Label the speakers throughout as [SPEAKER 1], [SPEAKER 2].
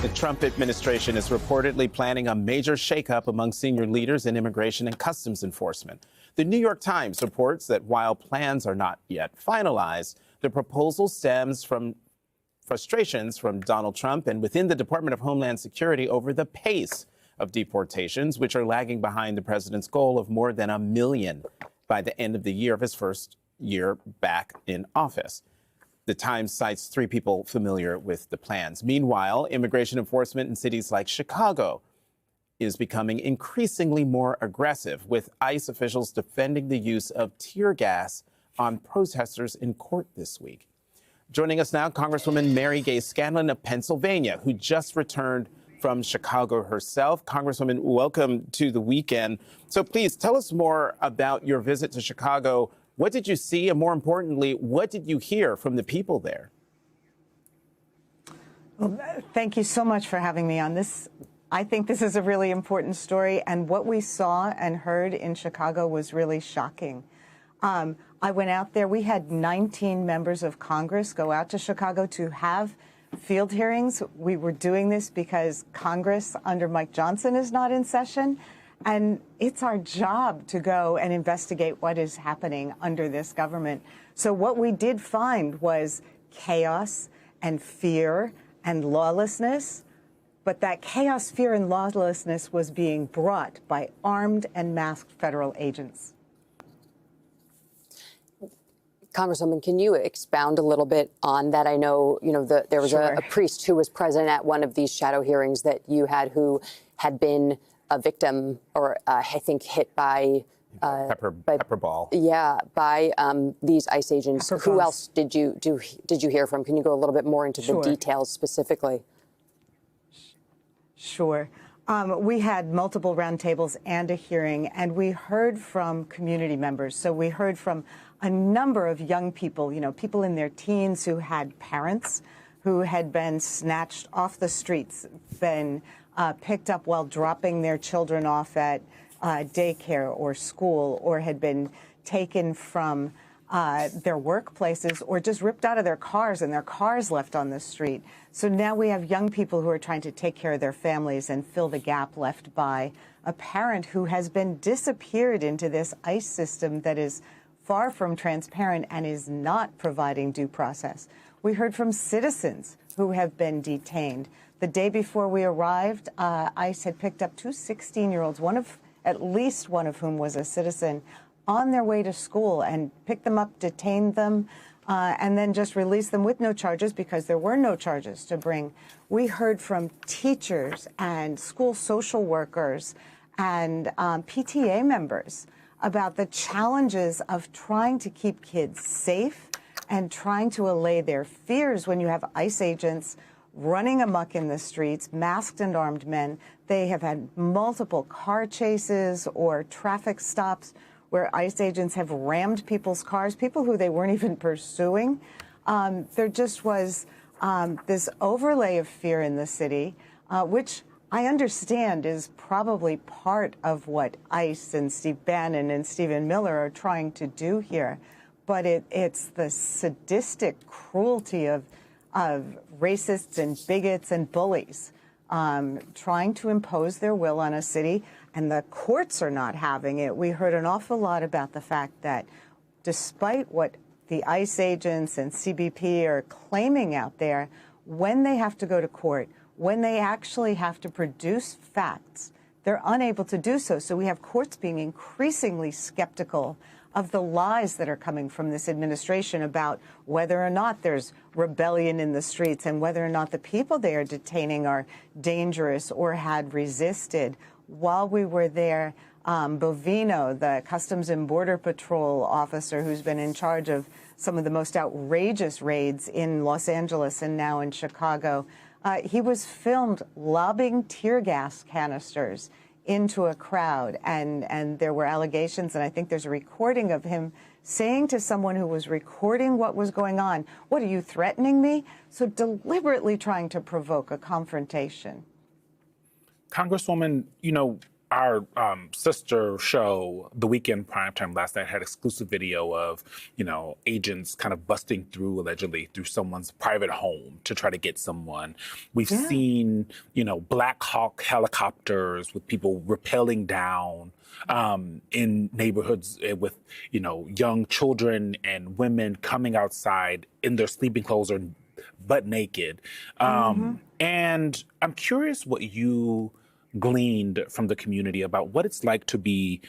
[SPEAKER 1] The Trump administration is reportedly planning a major shakeup among senior leaders in immigration and customs enforcement. The New York Times reports that while plans are not yet finalized, the proposal stems from frustrations from Donald Trump and within the Department of Homeland Security over the pace of deportations, which are lagging behind the president's goal of more than 1 million by the end of the year of his first year back in office. The Times cites 3 people familiar with the plans. Meanwhile, immigration enforcement in cities like Chicago is becoming increasingly more aggressive, with ICE officials defending the use of tear gas on protesters in court this week. Joining us now, Congresswoman Mary Gay Scanlon of Pennsylvania, who just returned from Chicago herself. Congresswoman, welcome to the weekend. So please tell us more about your visit to Chicago. What did you see? And more importantly, what did you hear from the people there?
[SPEAKER 2] Well, thank you so much for having me on this. I think this is a really important story. And what we saw and heard in Chicago was really shocking. I went out there. We had 19 members of Congress go out to Chicago to have field hearings. We were doing this because Congress under Mike Johnson is not in session. And it's our job to go and investigate what is happening under this government. So what we did find was chaos and fear and lawlessness. But that chaos, fear, and lawlessness was being brought by armed and masked federal agents.
[SPEAKER 3] Congresswoman, can you expound a little bit on that? I know, there was
[SPEAKER 2] Sure.
[SPEAKER 3] a priest who was present at one of these shadow hearings that you had who had been a victim or I think hit by
[SPEAKER 1] Pepper ball.
[SPEAKER 3] Yeah, by these ICE agents.
[SPEAKER 2] Pepper
[SPEAKER 3] Who
[SPEAKER 2] balls.
[SPEAKER 3] else did you hear from? Can you go a little bit more into
[SPEAKER 2] Sure.
[SPEAKER 3] the details specifically?
[SPEAKER 2] Sure. We had multiple roundtables and a hearing, and we heard from community members. So we heard from a number of young people, people in their teens who had parents who had been snatched off the streets, been picked up while dropping their children off at daycare or school, or had been taken from their workplaces or just ripped out of their cars and their cars left on the street. So now we have young people who are trying to take care of their families and fill the gap left by a parent who has been disappeared into this ICE system that is far from transparent and is not providing due process. We heard from citizens who have been detained. The day before we arrived, ICE had picked up 2 16-year-olds, at least one of whom was a citizen, on their way to school, and picked them up, detained them, and then just released them with no charges because there were no charges to bring. We heard from teachers and school social workers and PTA members about the challenges of trying to keep kids safe and trying to allay their fears when you have ICE agents running amok in the streets, masked and armed men. They have had multiple car chases or traffic stops where ICE agents have rammed people's cars, people who they weren't even pursuing. There just was this overlay of fear in the city, which I understand is probably part of what ICE and Steve Bannon and Stephen Miller are trying to do here. But it's the sadistic cruelty of racists and bigots and bullies trying to impose their will on a city, and the courts are not having it. We heard an awful lot about the fact that despite what the ICE agents and CBP are claiming out there, when they have to go to court, when they actually have to produce facts, they're unable to do so. So we have courts being increasingly skeptical of the lies that are coming from this administration about whether or not there's rebellion in the streets and whether or not the people they are detaining are dangerous or had resisted. While we were there, Bovino, the Customs and Border Patrol officer who's been in charge of some of the most outrageous raids in Los Angeles and now in Chicago, he was filmed lobbing tear gas canisters into a crowd, and there were allegations, and I think there's a recording of him saying to someone who was recording what was going on, "What, are you threatening me?" So deliberately trying to provoke a confrontation.
[SPEAKER 4] Congresswoman, our sister show, The Weekend Primetime last night, had exclusive video of, agents kind of busting through, allegedly, through someone's private home to try to get someone. We've seen, Black Hawk helicopters with people rappelling down in neighborhoods with, young children and women coming outside in their sleeping clothes or butt naked. And I'm curious what you gleaned from the community about what it's like to be,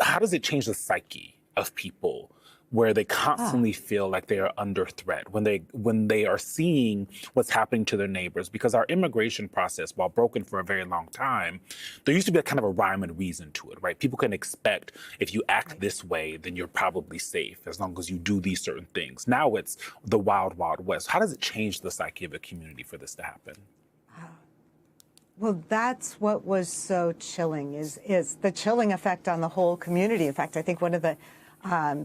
[SPEAKER 4] how does it change the psyche of people where they constantly feel like they are under threat when they are seeing what's happening to their neighbors? Because our immigration process, while broken for a very long time, there used to be a kind of a rhyme and reason to it, right? People can expect if you act this way, then you're probably safe as long as you do these certain things. Now it's the wild, wild west. How does it change the psyche of a community for this to happen?
[SPEAKER 2] Well, that's what was so chilling, is the chilling effect on the whole community. In fact, I think one of the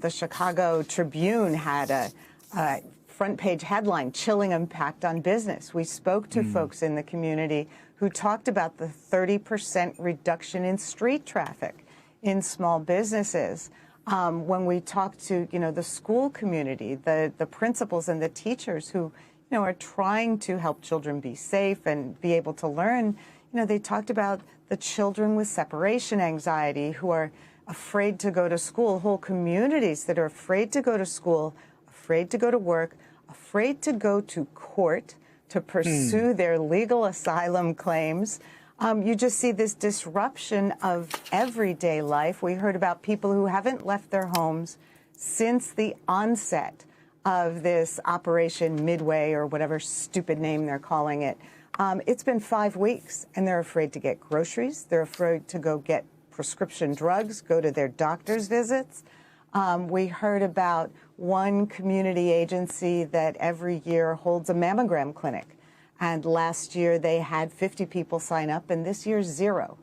[SPEAKER 2] Chicago Tribune had a front page headline, "Chilling Impact on Business." We spoke to folks in the community who talked about the 30% reduction in street traffic in small businesses. When we talked to, the school community, the principals and the teachers who are trying to help children be safe and be able to learn, they talked about the children with separation anxiety who are afraid to go to school, whole communities that are afraid to go to school, afraid to go to work, afraid to go to court to pursue their legal asylum claims. You just see this disruption of everyday life. We heard about people who haven't left their homes since the onset of this Operation Midway, or whatever stupid name they're calling it. It's been 5 weeks, and they're afraid to get groceries. They're afraid to go get prescription drugs, go to their doctor's visits. We heard about one community agency that every year holds a mammogram clinic. And last year they had 50 people sign up, and this year 0.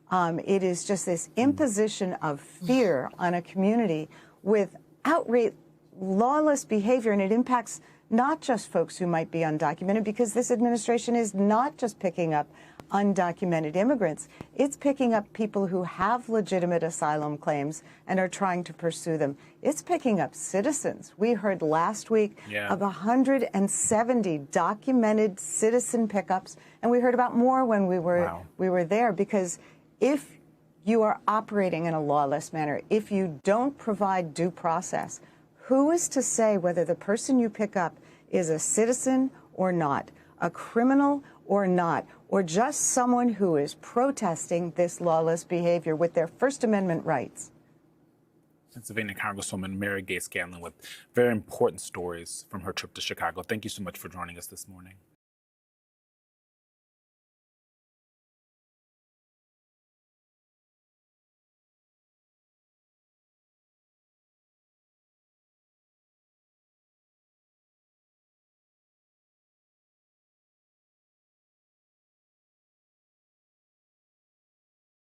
[SPEAKER 2] It is just this imposition of fear on a community with outright lawless behavior, and it impacts not just folks who might be undocumented, because this administration is not just picking up undocumented immigrants. It's picking up people who have legitimate asylum claims and are trying to pursue them. It's picking up citizens. We heard last week of 170 documented citizen pickups, and we heard about more when we were there, because if you are operating in a lawless manner, if you don't provide due process, who is to say whether the person you pick up is a citizen or not, a criminal or not, or just someone who is protesting this lawless behavior with their First Amendment rights?
[SPEAKER 4] Pennsylvania Congresswoman Mary Gay Scanlon with very important stories from her trip to Chicago. Thank you so much for joining us this morning.